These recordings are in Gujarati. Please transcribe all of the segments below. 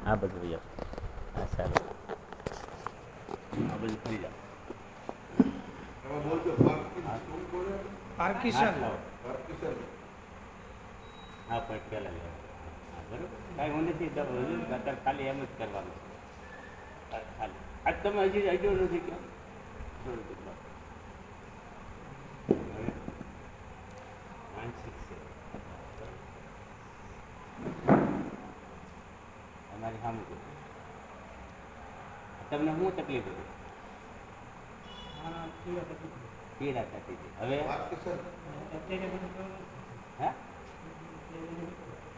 આ બધું જાઓ. હા સારું. આ બધું થઈ જાઓ. પાર્કિશન. હા પણ પહેલાં લેવા. હા બરાબર. કાંઈ હું નથી અત્યારે ખાલી એમ જ કરવાનું છે. ખાલી આજ તમે હજુ નથી ક્યાં માનસિક છે અમારી સામે તમને શું તકલીફ હતી? પીડા થતી હતી. હવે હા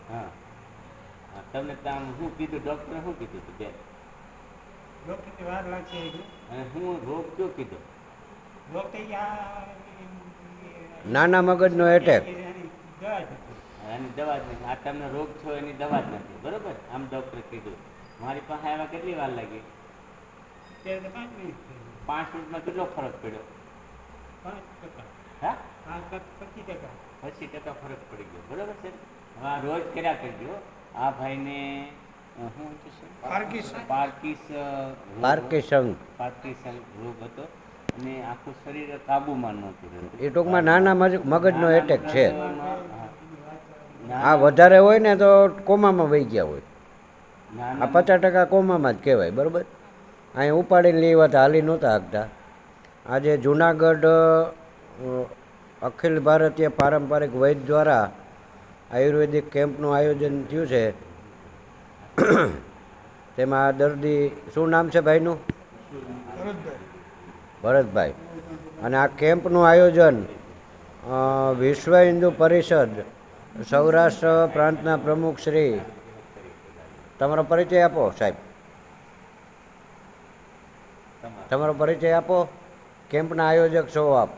હા હા તમને ત્યાં શું કીધું? ડૉક્ટરે શું કીધું હતું બેન? ડોક્ટરની વાર લાગશે. અને હું રોગ કયો કીધો? નાના મગજનો એટેક. એની દવા જ નથી. આ તમને રોગ છો એની દવા જ નથી. બરાબર. આમ ડૉક્ટરે કીધું. મારી પાસે આવ્યા કેટલી વાર લાગી? 5 મિનિટ. 5 મિનિટમાં કેટલો ફરક પડ્યો? 5%. હા 25%. 25% ફરક પડી ગયો. બરાબર છે. હવે આ રોજ કર્યા કરજો. આ ભાઈને શું છે? પાર્કિન્સન રોગ હતો અને આખું શરીર કાબુમાં નહોતું રહેતું. એ ટૂંકમાં નાના મગજનો એટેક છે. આ નાના વધારે હોય ને તો કોમામાં વહી ગયા હોય. આ નાના 50% કોમામાં જ કહેવાય. બરાબર. અહીં ઉપાડીને લેવા હતા, હાલી નહોતા શકતા. આજે જુનાગઢ અખિલ ભારતીય પારંપરિક વૈદ્ય દ્વારા આયુર્વેદિક કેમ્પનું આયોજન થયું છે. તેમાં આ દર્દી, શું નામ છે ભાઈનું? ભરતભાઈ. અને આ કેમ્પનું આયોજન વિશ્વ હિન્દુ પરિષદ સૌરાષ્ટ્ર પ્રાંતના પ્રમુખ શ્રી, તમારો પરિચય આપો સાહેબ. તમારો પરિચય આપો. કેમ્પના આયોજક છો આપ.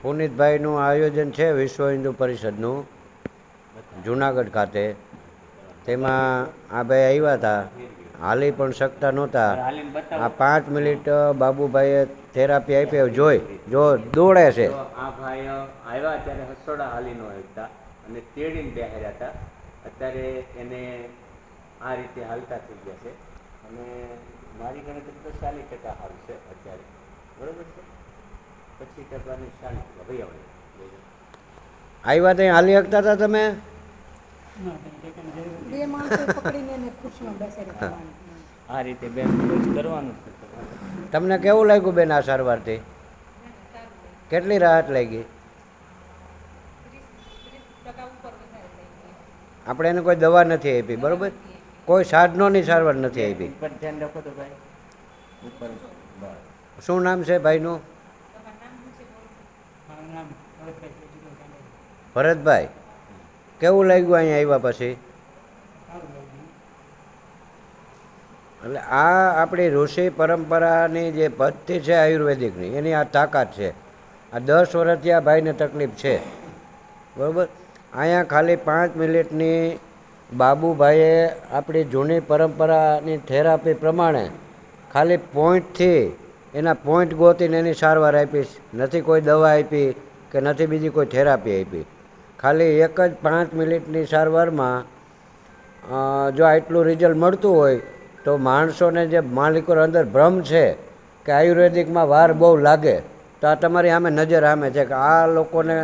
પુનિતભાઈનું આયોજન છે વિશ્વ હિન્દુ પરિષદનું જુનાગઢ ખાતે. તેમાં આ ભાઈ આવ્યા હતા, હાલી પણ શકતા નહોતા. હાલીને આ બતાવો. 5 મિનિટ બાબુભાઈએ થેરાપી આપી. જો દોડે છે. તો આ ભાઈ આવ્યા ત્યારે હસોડા હાલી નો હતા અને તેડીને બેહાર્યા હતા. અત્યારે એને આ રીતે હાલતા થઈ ગયા છે અને મારી ગણતરી તો 40% સારું છે અત્યારે. બરાબર છે. 25%ની 40%. ભાઈ આવડે આવ્યા ત્યાં હાલી શકતા હતા તમે? બે માણસો પકડીને એને ખુરશીમાં બેસાડી દેવાનું. આ રીતે બેન રોજ કરવાનું છે. તમને કેવું લાગ્યું બેન આ સારવારથી? કેટલી રાહત લાગી? આપણે એને કોઈ દવા નથી આપી. બરાબર. કોઈ સાધનોની સારવાર નથી આપી. ઉપર ધ્યાન રાખો તો ભાઈ. ઉપર બસ. શું નામ છે ભાઈનું? મારું નામ ભરતભાઈ. ભરતભાઈ. કેવું લાગ્યું અહીંયા આવ્યા પછી? સારું લાગ્યું. એટલે આ આપણી ઋષિ પરંપરાની જે પદ્ધતિ છે આયુર્વેદિકની, એની આ તાકાત છે. આ 10 વર્ષથી આ ભાઈને તકલીફ છે. બરાબર. અહીંયા ખાલી 5 મિનિટની બાબુભાઈએ આપણી જૂની પરંપરાની થેરાપી પ્રમાણે ખાલી પોઈન્ટથી એના પોઈન્ટ ગોતીને એની સારવાર આપી. નથી કોઈ દવા આપી કે નથી બીજી કોઈ થેરાપી આપી. ખાલી એક જ 5 મિનિટની સારવારમાં જો આટલું રિઝલ્ટ મળતું હોય તો માણસોને, જે માલિકો અંદર ભ્રમ છે કે આયુર્વેદિકમાં વાર બહુ લાગે, તો આ તમારી સામે નજર સામે છે કે આ લોકોને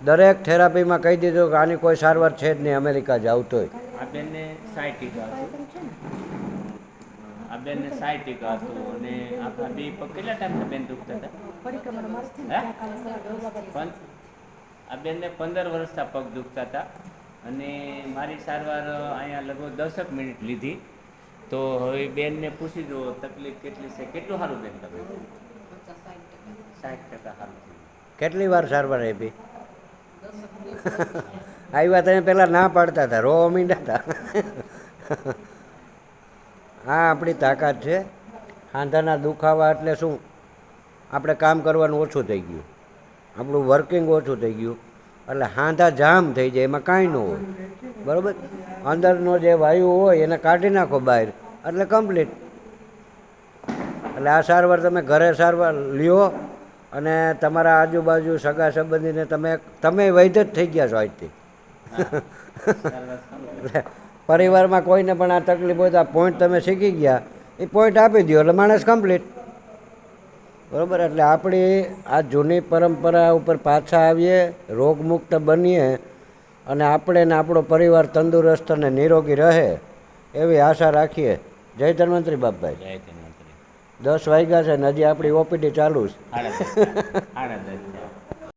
દરેક થેરાપીમાં કહી દીધું કે આની કોઈ સારવાર છે જ નહીં, અમેરિકા જાવ તોય. આ બેનને 60% હતું. આ બેનને 60% હતું અને આપણા બે પગ કેટલા ટાઈમથી બેન દુખતા હતા? પરિક્રમા મારે છે ને હે? ત્યાં કાલે સવારે 10 વાગે આ બેનને 15 વર્ષથી પગ દુખતા હતા અને મારી સારવાર અહીંયા લગભગ 10 મિનિટ લીધી. તો હવે બેનને પૂછી દો તકલીફ કેટલી છે. કેટલું સારું બેન તમે? 60% સારું થયું. કેટલી વાર સારવાર આપી? આવ્યા તમે પહેલાં ના પાડતા હતા, રોવા માંડ્યા હતા. આ આપણી તાકાત છે. હાંધાના દુખાવા એટલે શું? આપણે કામ કરવાનું ઓછું થઈ ગયું, આપણું વર્કિંગ ઓછું થઈ ગયું, એટલે હાંધા જામ થઈ જાય, એમાં કાંઈ ન હોય. બરાબર. અંદરનો જે વાયુ હોય એને કાઢી નાખો બહાર એટલે કમ્પ્લીટ. એટલે આ સારવાર તમે ઘરે સારવાર લ્યો અને તમારા આજુબાજુ સગા સંબંધીને તમે વૈધ જ થઈ ગયા છો આજથી. એટલે પરિવારમાં કોઈને પણ આ તકલીફ હોય તો આ પોઈન્ટ તમે શીખી ગયા, એ પોઈન્ટ આપી દો એટલે માણસ કમ્પ્લીટ. બરાબર. એટલે આપણી આ જૂની પરંપરા ઉપર પાછા આવીએ, રોગમુક્ત બનીએ અને આપણે ને આપણો પરિવાર તંદુરસ્ત અને નિરોગી રહે એવી આશા રાખીએ. જય ધન્વંતરી બાપભાઈ. જય ધન્વંતરી. 10 વાગ્યા છે ને હજી આપણી ઓપીડી ચાલુ છે. સાડા 10.